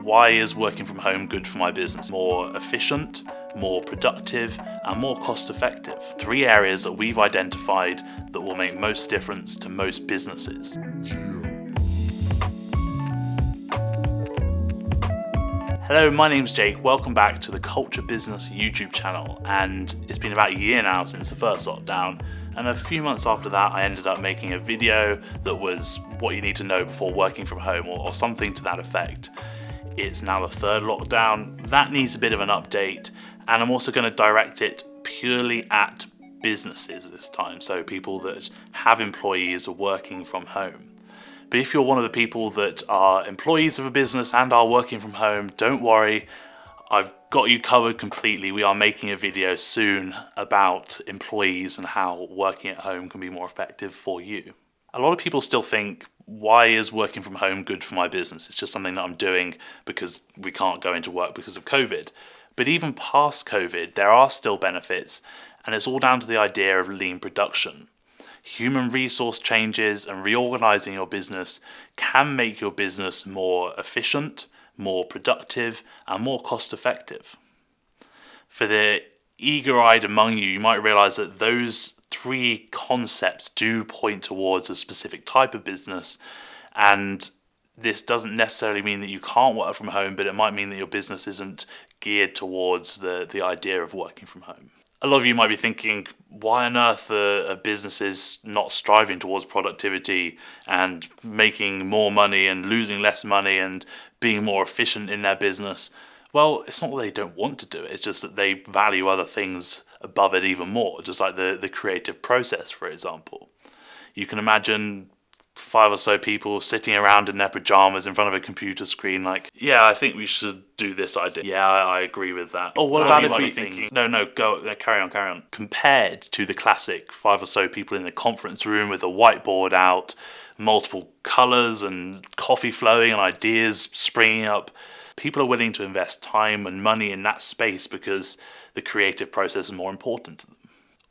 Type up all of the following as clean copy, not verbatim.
Why is working from home good for my business? More efficient, more productive, and more cost effective. 3 areas that we've identified that will make most difference to most businesses. Hello, my name's Jake. Welcome back to the Culture Business YouTube channel. And it's been about a year now since the first lockdown. And a few months after that, I ended up making a video that was what you need to know before working from home or something to that effect. It's now the 3rd lockdown. That needs a bit of an update. And I'm also going to direct it purely at businesses this time. So people that have employees are working from home. But if you're one of the people that are employees of a business and are working from home, don't worry. I've got you covered completely. We are making a video soon about employees and how working at home can be more effective for you. A lot of people still think, why is working from home good for my business? It's just something that I'm doing because we can't go into work because of COVID. But even past COVID, there are still benefits, and it's all down to the idea of lean production. Human resource changes and reorganizing your business can make your business more efficient, more productive, and more cost effective. For the eager-eyed among you, you might realize that those 3 concepts do point towards a specific type of business, and this doesn't necessarily mean that you can't work from home, but it might mean that your business isn't geared towards the idea of working from home. A lot of you might be thinking, why on earth are businesses not striving towards productivity and making more money and losing less money and being more efficient in their business? Well, it's not that they don't want to do it, it's just that they value other things above it even more, just like the creative process, for example. You can imagine 5 or so people sitting around in their pajamas in front of a computer screen like, yeah, I think we should do this idea. Yeah, I agree with that. Oh, what about if we think... No, carry on. Compared to the classic 5 or so people in the conference room with a whiteboard out, multiple colours and coffee flowing and ideas springing up, people are willing to invest time and money in that space because the creative process is more important to them.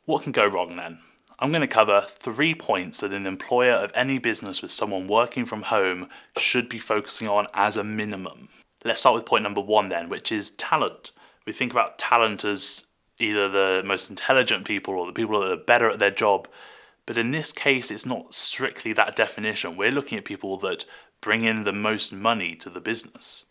What can go wrong then? I'm going to cover 3 points that an employer of any business with someone working from home should be focusing on as a minimum. Let's start with point number 1 then, which is talent. We think about talent as either the most intelligent people or the people that are better at their job, but in this case it's not strictly that definition. We're looking at people that bring in the most money to the business.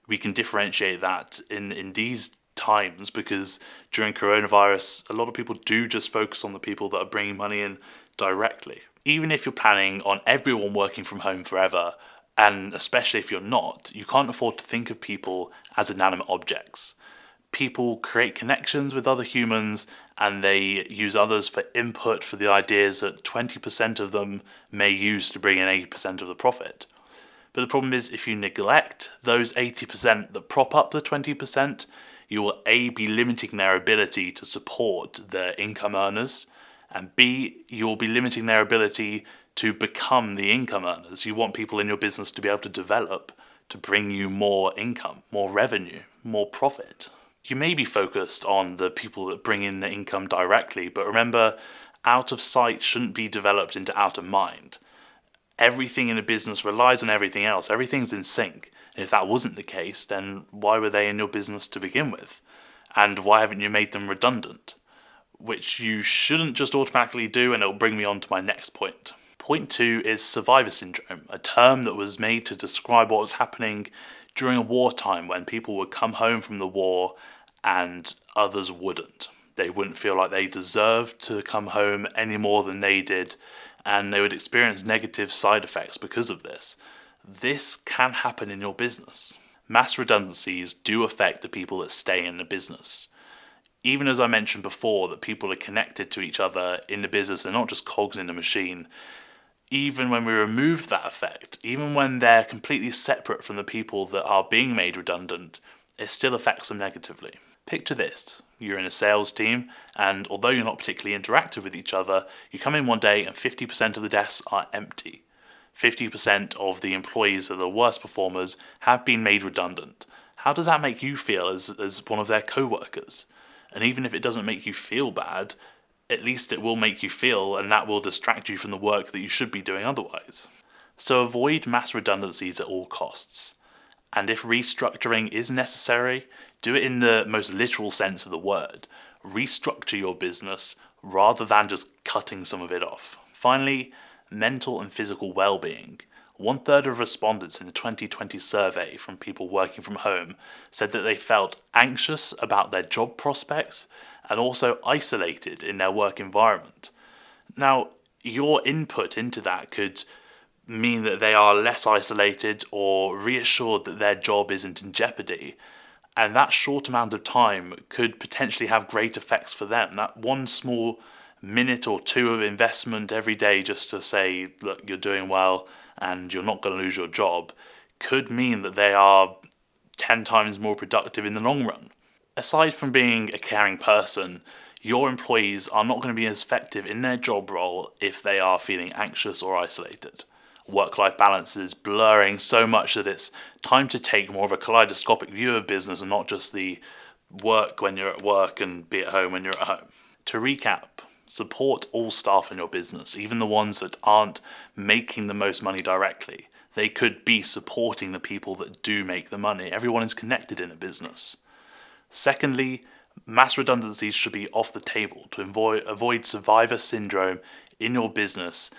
We can differentiate that in these times because during coronavirus, a lot of people do just focus on the people that are bringing money in directly. Even if you're planning on everyone working from home forever, and especially if you're not, you can't afford to think of people as inanimate objects. People create connections with other humans and they use others for input for the ideas that 20% of them may use to bring in 80% of the profit. But the problem is, if you neglect those 80% that prop up the 20%, you will A, be limiting their ability to support their income earners, and B, you will be limiting their ability to become the income earners. You want people in your business to be able to develop, to bring you more income, more revenue, more profit. You may be focused on the people that bring in the income directly, but remember, out of sight shouldn't be developed into out of mind. Everything in a business relies on everything else. Everything's in sync. And if that wasn't the case, then why were they in your business to begin with? And why haven't you made them redundant? Which you shouldn't just automatically do, and it'll bring me on to my next point. Point 2 is survivor syndrome, a term that was made to describe what was happening during a wartime when people would come home from the war and others wouldn't. They wouldn't feel like they deserved to come home any more than they did, and they would experience negative side effects because of this. This can happen in your business. Mass redundancies do affect the people that stay in the business. Even as I mentioned before, that people are connected to each other in the business, they're not just cogs in the machine. Even when we remove that effect, even when they're completely separate from the people that are being made redundant, it still affects them negatively. Picture this. You're in a sales team, and although you're not particularly interactive with each other, you come in one day and 50% of the desks are empty. 50% of the employees that are the worst performers have been made redundant. How does that make you feel as one of their co-workers? And even if it doesn't make you feel bad, at least it will make you feel, and that will distract you from the work that you should be doing otherwise. So avoid mass redundancies at all costs. And if restructuring is necessary, do it in the most literal sense of the word. Restructure your business rather than just cutting some of it off. Finally, mental and physical well-being. 1/3 of respondents in the 2020 survey from people working from home said that they felt anxious about their job prospects and also isolated in their work environment. Now, your input into that could mean that they are less isolated or reassured that their job isn't in jeopardy. And that short amount of time could potentially have great effects for them. That one small minute or two of investment every day just to say, look, you're doing well and you're not going to lose your job, could mean that they are 10 times more productive in the long run. Aside from being a caring person, your employees are not going to be as effective in their job role if they are feeling anxious or isolated. Work-life balance is blurring so much that it's time to take more of a kaleidoscopic view of business and not just the work when you're at work and be at home when you're at home. To recap, support all staff in your business, even the ones that aren't making the most money directly. They could be supporting the people that do make the money. Everyone is connected in a business. Secondly, mass redundancies should be off the table to avoid survivor syndrome in your business.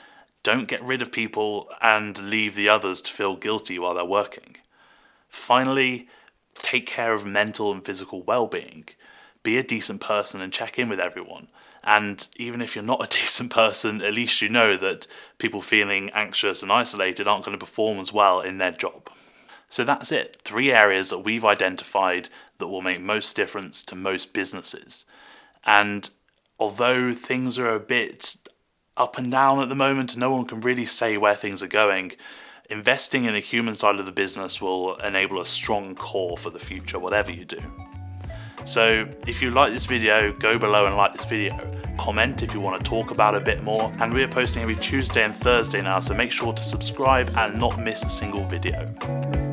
Don't get rid of people and leave the others to feel guilty while they're working. Finally, take care of mental and physical well-being. Be a decent person and check in with everyone. And even if you're not a decent person, at least you know that people feeling anxious and isolated aren't going to perform as well in their job. So that's it. 3 areas that we've identified that will make most difference to most businesses. And although things are a bit up and down at the moment, no one can really say where things are going, investing in the human side of the business will enable a strong core for the future, whatever you do. So if you like this video, go below and like this video. Comment if you want to talk about it a bit more. And we are posting every Tuesday and Thursday now, so make sure to subscribe and not miss a single video.